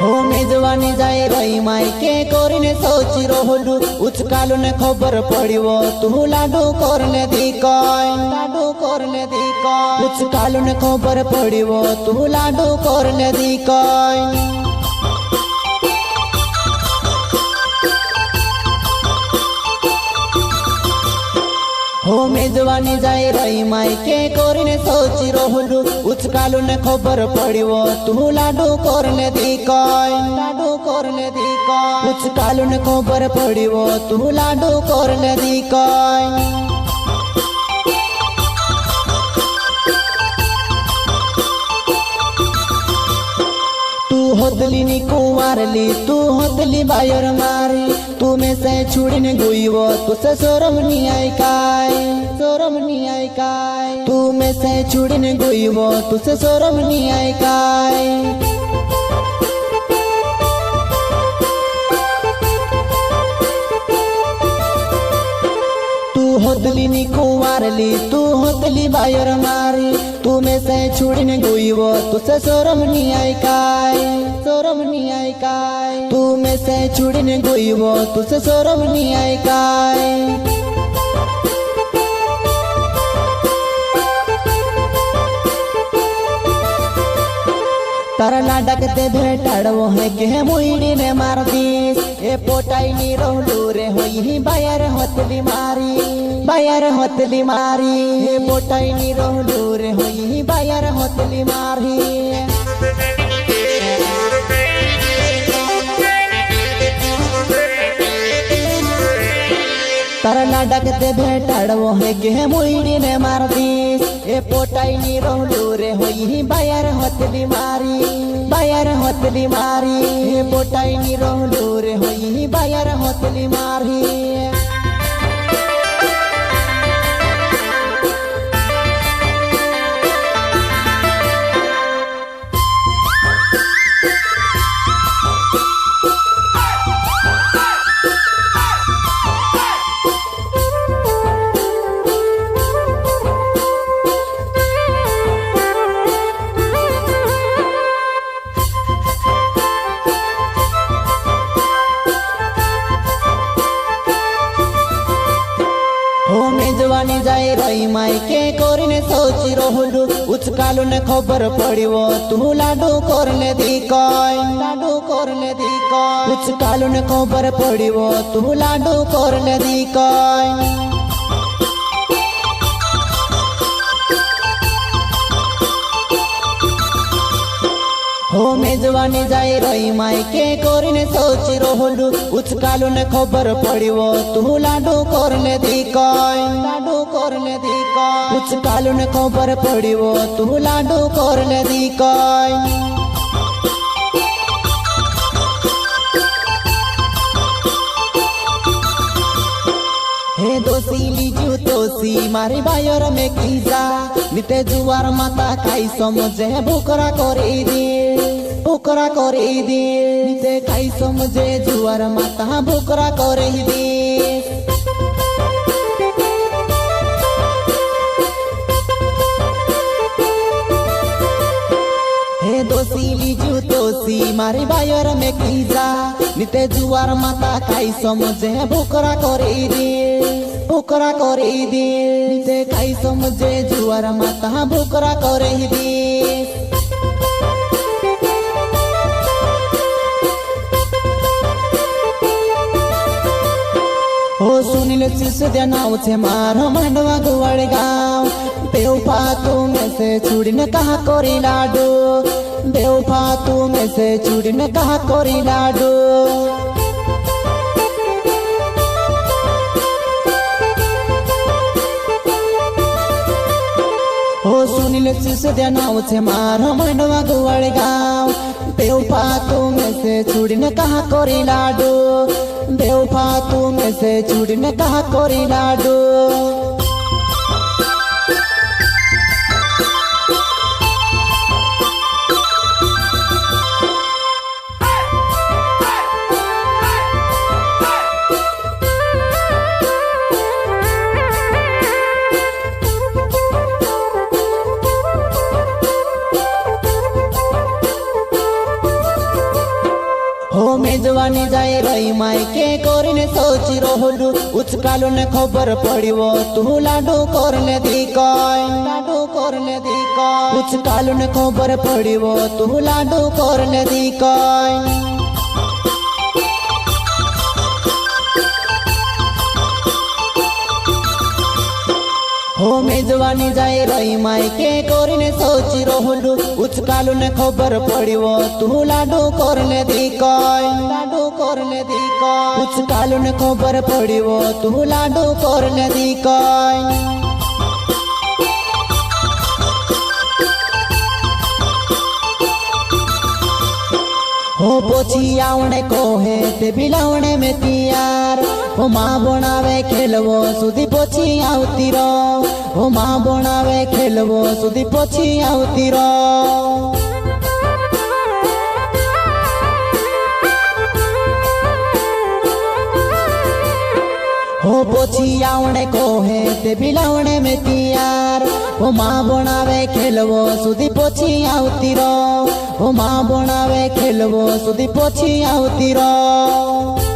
हो मेजवानी जाए रही मायके कोरिने सोची रोहलू उचकालू ने खबर पड़ियो तू लाडू करने दी कय लाडू करने दी कय उचकालू ने खबर पड़ियो तू लाडू करने दी कय हो मेजवानी जाए रही मायके कोरिने सोची रोहलू उचकालू ने खबर पड़ियो तू लाडू करने दी कय लाडू करने दी कय उचकालू ने खबर पड़ियो तू लाडू करने दी कय होतली नी कुंवारली तू होतली बायर मारी तू में से छुड़ने गुईवो तुसे शोरम नी आई काय शोरम नी आई काय तू में से छुड़ने गुईवो तुसे शोरम नी आई काय होतली नी कुंवारली तू होतली बायर मारी तू में से छुड़ने गुईवो तुसे शोरम नी आई काय शोरम नी आई काय तू में से छुड़ने गुईवो तुसे शोरम नी आई काय तारा नाटक ते भेटाड़ो है के मुईडी ने मार दीस ए पोटाई नी रोहलू रे हो यही बायर होतली मारी ए पोटाई नी रोहलू रे हो यही बायर होतली मारी तारा नाटक ते भेटाड़ो है के मुईडी ने मार दीस ए पोटाई नी रोहलू रे हो यही बायर होतली मारी ए पोटाई नी रोहलू रे हो यही बायर होतली मारी हो मेजवानी जाए रही मायके कोरिने सोची रोहलू उचकालू ने खबर पड़ियो तू लाडू करने दी कय लाडू करने दी कय उचकालू ने खबर पड़ियो तू लाडू करने दी कय हो मेजवानी जाए रही मायके कोरिने सोची रोहलू उचकालू ने खबर पड़ियो तू लाडू करने दी कय लाडू करने दी कय उचकालू ने खबर पड़ियो तू लाडू करने दी कय हे दोषीली जू तोसी मारी बायर में कीजा निते जुआर माता खाई समझे भूकरा करे दे निते खाई समझे जुआर माता भूकरा करे दे हे दोषीली जू तोसी मारी बायर में कीजा निते जुआर माता खाई समझे भूकरा करे दे निते खाई समझे जुआर माता भूकरा करे दे हो सुनील सिसोदिया नाव छे मारो मांडवा गुवाड़ गाँव बेवफा तू में से छुड़ने कहा कोरी लाडू बेवफा तू में से छुड़ने कहा कोरी लाडू हो सुनील सिसोदिया नाव छे मारो मांडवा गुवाड़ गाँव बेवफा तू में से छुड़ने कहा कोरी लाडू बेवफा तू में से छुड़ने कहा कोरी लाडू हो मेजवानी जाए रही मायके कोरिने सोची रोहलू उचकालू ने खबर पड़ियो तू लाडू करने दी कय लाडू करने दी कय उचकालू ने खबर पड़ियो तू लाडू करने दी कय हो मेजवानी जाए रही मायके कोरिने सोची रोहलू उचकालू ने खबर पड़ियो तू लाडू करने दी कय लाडू करने दी कय उचकालू ने खबर पड़ियो तू लाडू करने दी कय हो पोछी आवणे कोहे ते बिलावणे में तियार हो माँ बनावे खेलवो सुधी पोछी आवती रो हो माँ बनावे खेलवो सुधी पोछी आवती रो हो पोछी आवणे कोहे ते बिलावणे में तियार हो माँ बनावे खेलवो सुधी पोछी आवती रो हो माँ बनावे खेलवो सुधी पोछी आवती रो।